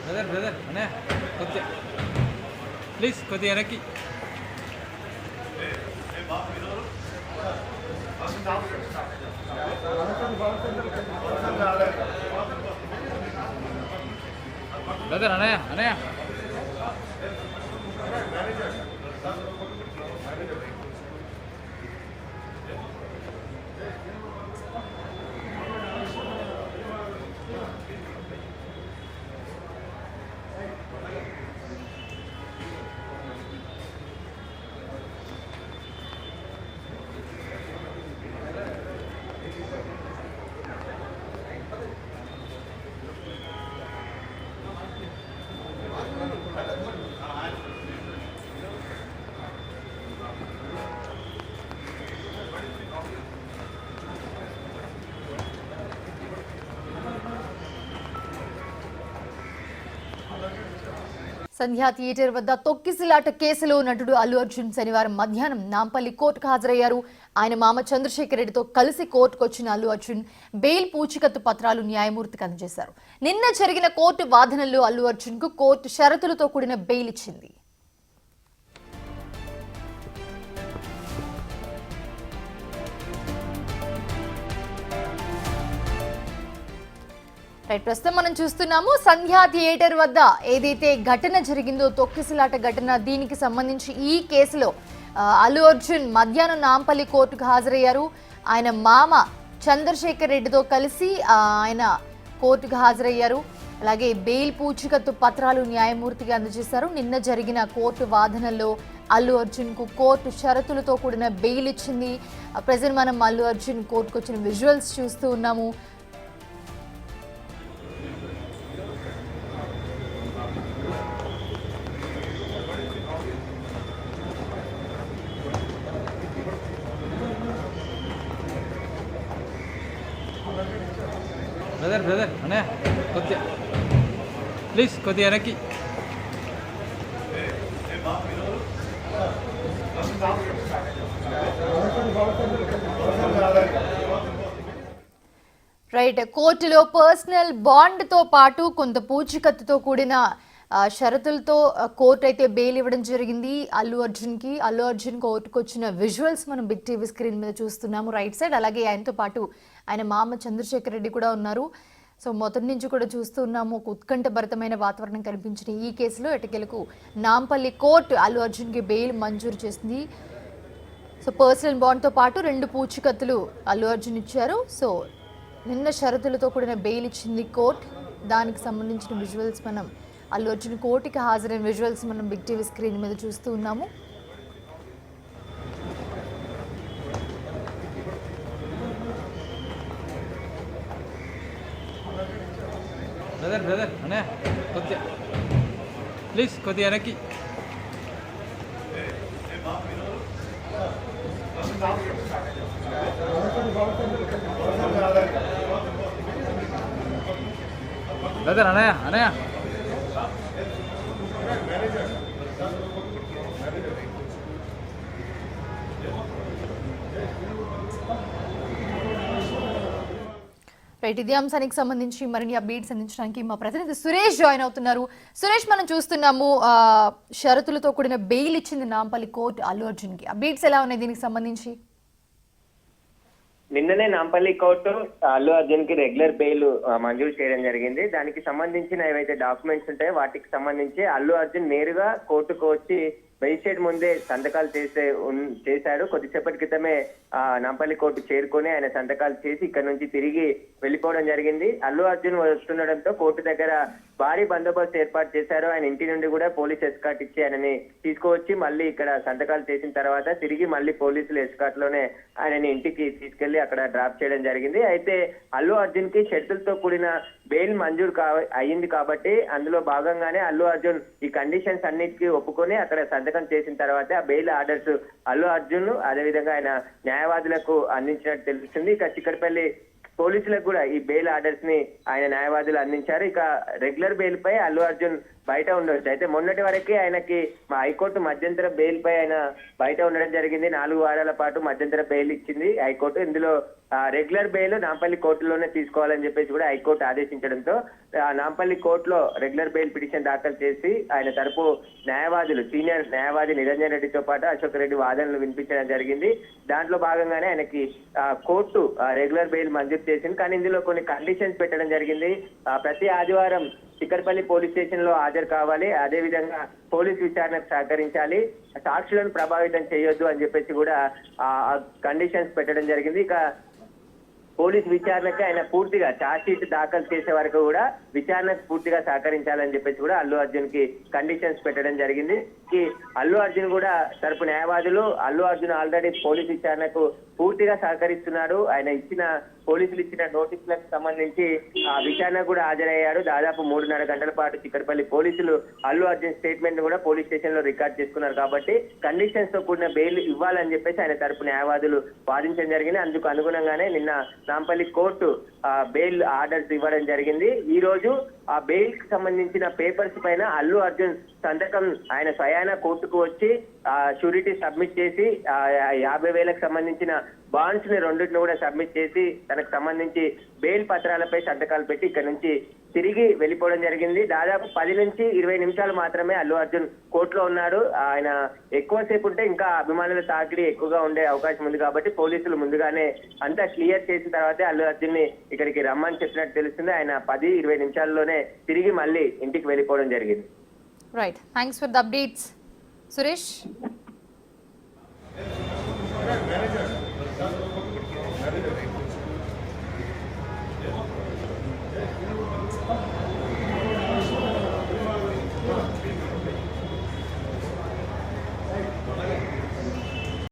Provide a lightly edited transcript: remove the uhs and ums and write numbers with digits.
Brother brother అనే కొద్దిగా please కొద్దిగా వెనక్కి. బ్రదర్ అనయ్య అనయ్య సంధ్యా థియేటర్ వద్ద తొక్కిసలాట కేసులో నటుడు అల్లు అర్జున్ శనివారం మధ్యాహ్నం నాంపల్లి కోర్టుకు హాజరయ్యారు. ఆయన మామ చంద్రశేఖర్ రెడ్డితో కలిసి కోర్టుకు వచ్చిన అల్లు అర్జున్ బెయిల్ పూచికత్తు పత్రాలు న్యాయమూర్తికి అందజేశారు. నిన్న జరిగిన కోర్టు వాదనల్లో అల్లు అర్జున్ కు కోర్టు షరతులతో కూడిన బెయిల్ ఇచ్చింది. ప్రస్తుతం మనం చూస్తున్నాము సంధ్యా థియేటర్ వద్ద ఏదైతే ఘటన జరిగిందో తొక్కిసలాట ఘటన, దీనికి సంబంధించి ఈ కేసులో అల్లు అర్జున్ మధ్యాహ్నం నాంపల్లి కోర్టుకు హాజరయ్యారు. ఆయన మామ చంద్రశేఖర్ రెడ్డితో కలిసి ఆయన కోర్టుకు హాజరయ్యారు. అలాగే బెయిల్ పూచికత్తు పత్రాలు న్యాయమూర్తికి అందజేశారు. నిన్న జరిగిన కోర్టు వాదనల్లో అల్లు అర్జున్ కు కోర్టు షరతులతో కూడిన బెయిల్ ఇచ్చింది. ప్రజెంట్ మనం అల్లు అర్జున్ కోర్టుకు వచ్చిన విజువల్స్ చూస్తూ ఉన్నాము. బ్రదర్ బ్రదర్ అనే కొద్దిగా ప్లీజ్ కొద్దిగా వెనక్కి. రైట్, కోర్టులో పర్సనల్ బాండ్ తో పాటు కొంత పూచికత్తుతో కూడిన షరతులతో కోర్టు అయితే బెయిల్ ఇవ్వడం జరిగింది అల్లు అర్జున్ కోర్టుకు వచ్చిన విజువల్స్ మనం బిగ్ టీవీ స్క్రీన్ మీద చూస్తున్నాము రైట్ సైడ్. అలాగే ఆయనతో పాటు ఆయన మామ చంద్రశేఖర్ రెడ్డి కూడా ఉన్నారు. సో మొదటి నుంచి కూడా చూస్తున్నాము ఒక ఉత్కంఠభరితమైన వాతావరణం కనిపించిన ఈ కేసులో ఎటకెలకు నాంపల్లి కోర్టు అల్లు అర్జున్కి బెయిల్ మంజూరు చేసింది. సో పర్సనల్ బాండ్తో పాటు 2 పూచికత్తులు అల్లు అర్జున్ ఇచ్చారు. సో నిన్న షరతులతో కూడిన బెయిల్ ఇచ్చింది కోర్టు. దానికి సంబంధించిన విజువల్స్ మనం అల్లు అర్జున్ కోర్టుకి హాజరైన విజువల్స్ మనం బిగ్ టీవీ స్క్రీన్ మీద చూస్తూ ఉన్నాము. బ్రదర్ బ్రదర్ అనే కొద్దిగా ప్లీజ్ కొద్దిగా వెనక్కి. బ్రదర్ అనయ్య అనయ్య రైట్, ఇదే అంశానికి సంబంధించి మరిన్ని అప్డేట్స్ అందించడానికి మా ప్రతినిధి సురేష్ జాయిన్ అవుతున్నారు. సురేష్, మనం చూస్తున్నాము షరతులతో కూడిన బెయిల్ ఇచ్చింది నాంపల్లి కోర్టు అల్లు అర్జున్ కి. అప్డేట్స్ ఎలా ఉన్నాయి దీనికి సంబంధించి? నిన్ననే నాంపల్లి కోర్టు అల్లు అర్జున్ కి రెగ్యులర్ బెయిల్ మంజూరు చేయడం జరిగింది. దానికి సంబంధించిన ఏవైతే డాక్యుమెంట్స్ ఉంటాయో వాటికి సంబంధించి అల్లు అర్జున్ నేరుగా కోర్టుకు వచ్చి మెజిస్ట్రేట్ ముందే సంతకాలు చేశాడు. కొద్దిసేపటి క్రితమే నాంపల్లి కోర్టు చేరుకొని ఆయన సంతకాలు చేసి ఇక్కడ నుంచి తిరిగి వెళ్ళిపోవడం జరిగింది. అల్లు అర్జున్ వస్తుండడంతో కోర్టు దగ్గర భారీ బందోబస్తు ఏర్పాటు చేశారు. ఆయన ఇంటి నుండి కూడా పోలీస్ ఎస్కార్ట్ ఇచ్చి ఆయనని తీసుకువచ్చి మళ్ళీ ఇక్కడ సంతకాలు చేసిన తర్వాత తిరిగి మళ్ళీ పోలీసుల ఎస్కార్ట్ లోనే ఆయనని ఇంటికి తీసుకెళ్లి అక్కడ డ్రాప్ చేయడం జరిగింది. అయితే అల్లు అర్జున్ కి షరతులతో కూడిన బెయిల్ మంజూరు అయ్యింది కాబట్టి అందులో భాగంగానే అల్లు అర్జున్ ఈ కండిషన్స్ అన్నిటికీ ఒప్పుకొని అక్కడ సంతకం చేసిన తర్వాత ఆ బెయిల్ ఆర్డర్స్ అల్లు అర్జున్ అదేవిధంగా ఆయన న్యాయవాదులకు అందించినట్టు తెలుస్తుంది. ఇక చిక్కడపల్లి పోలీసులకు కూడా ఈ బెయిల్ ఆర్డర్స్ ని ఆయన న్యాయవాదులు అందించారు. ఇక రెగ్యులర్ బెయిల్ పై అల్లు అర్జున్ బయట ఉండవచ్చు. అయితే మొన్నటి వరకే ఆయనకి హైకోర్టు మధ్యంతర బెయిల్ పై ఆయన బయట ఉండడం జరిగింది. 4 వారాల పాటు మధ్యంతర బెయిల్ ఇచ్చింది హైకోర్టు. ఇందులో రెగ్యులర్ బెయిల్ నాంపల్లి కోర్టులోనే తీసుకోవాలని చెప్పేసి కూడా హైకోర్టు ఆదేశించడంతో నాంపల్లి కోర్టులో రెగ్యులర్ బెయిల్ పిటిషన్ దాఖలు చేసి ఆయన తరపు న్యాయవాదులు సీనియర్ న్యాయవాది నిరంజన్ రెడ్డితో పాటు అశోక్ రెడ్డి వాదనలు వినిపించడం జరిగింది. దాంట్లో భాగంగానే ఆయనకి కోర్టు రెగ్యులర్ బెయిల్ మంజూరు చేసింది. కానీ ఇందులో కొన్ని కండిషన్స్ పెట్టడం జరిగింది. ప్రతి ఆదివారం చిక్కడపల్లి పోలీస్ స్టేషన్ లో హాజరు కావాలి, అదే విధంగా పోలీస్ విచారణకు సహకరించాలి, సాక్షులను ప్రభావితం చేయొద్దు అని చెప్పేసి కూడా కండిషన్స్ పెట్టడం జరిగింది. ఇక పోలీస్ విచారణకి ఆయన పూర్తిగా ఛార్జ్ షీట్ దాఖలు చేసే వరకు కూడా విచారణకు పూర్తిగా సహకరించాలని చెప్పేసి కూడా అల్లు అర్జున్ కి కండిషన్స్ పెట్టడం జరిగింది. అల్లు అర్జున్ కూడా తరపు న్యాయవాదులు అల్లు అర్జున్ ఆల్రెడీ పోలీస్ విచారణకు పూర్తిగా సహకరిస్తున్నాడు. ఆయన పోలీసులు ఇచ్చిన నోటీసులకు సంబంధించి విచారణ కూడా హాజరయ్యాడు. దాదాపు 3.5 గంటల పాటు చిక్కడపల్లి పోలీసులు అల్లు అర్జున్ స్టేట్మెంట్ కూడా పోలీస్ స్టేషన్ లో రికార్డ్ చేసుకున్నారు. కాబట్టి కండిషన్స్ తో కూడిన బెయిల్ ఇవ్వాలని చెప్పేసి ఆయన తరపు న్యాయవాదులు వాదించడం జరిగింది. అందుకు అనుగుణంగానే నిన్న నాంపల్లి కోర్టు బెయిల్ ఆర్డర్స్ ఇవ్వడం జరిగింది. ఈ రోజు ఆ బెయిల్ కి సంబంధించిన పేపర్స్ పైన అల్లు అర్జున్ సంతకం ఆయన స్వయాన కోర్టుకు వచ్చి షూరిటీ సబ్మిట్ చేసి 50,000కు సంబంధించిన బాండ్స్ ని రెండింటిని కూడా సబ్మిట్ చేసి తనకు సంబంధించి బెయిల్ పత్రాలపై సంతకాలు పెట్టి ఇక్కడ నుంచి తిరిగి వెళ్ళిపోవడం జరిగింది. దాదాపు 10 నుంచి 20 నిమిషాలు మాత్రమే అల్లు అర్జున్ కోర్టులో ఉన్నాడు. ఆయన ఎక్కువసేపు ఉంటే ఇంకా అభిమానుల తాకిడి ఎక్కువగా ఉండే అవకాశం ఉంది. కాబట్టి పోలీసులు ముందుగానే అంతా క్లియర్ చేసిన తర్వాతే అల్లు అర్జున్ ని ఇక్కడికి రమ్మని చెప్పినట్టు తెలుస్తుంది. ఆయన 10-20 నిమిషాల్లోనే తిరిగి మళ్ళీ ఇంటికి వెళ్ళిపోవడం జరిగింది. Right, thanks for the updates Suresh.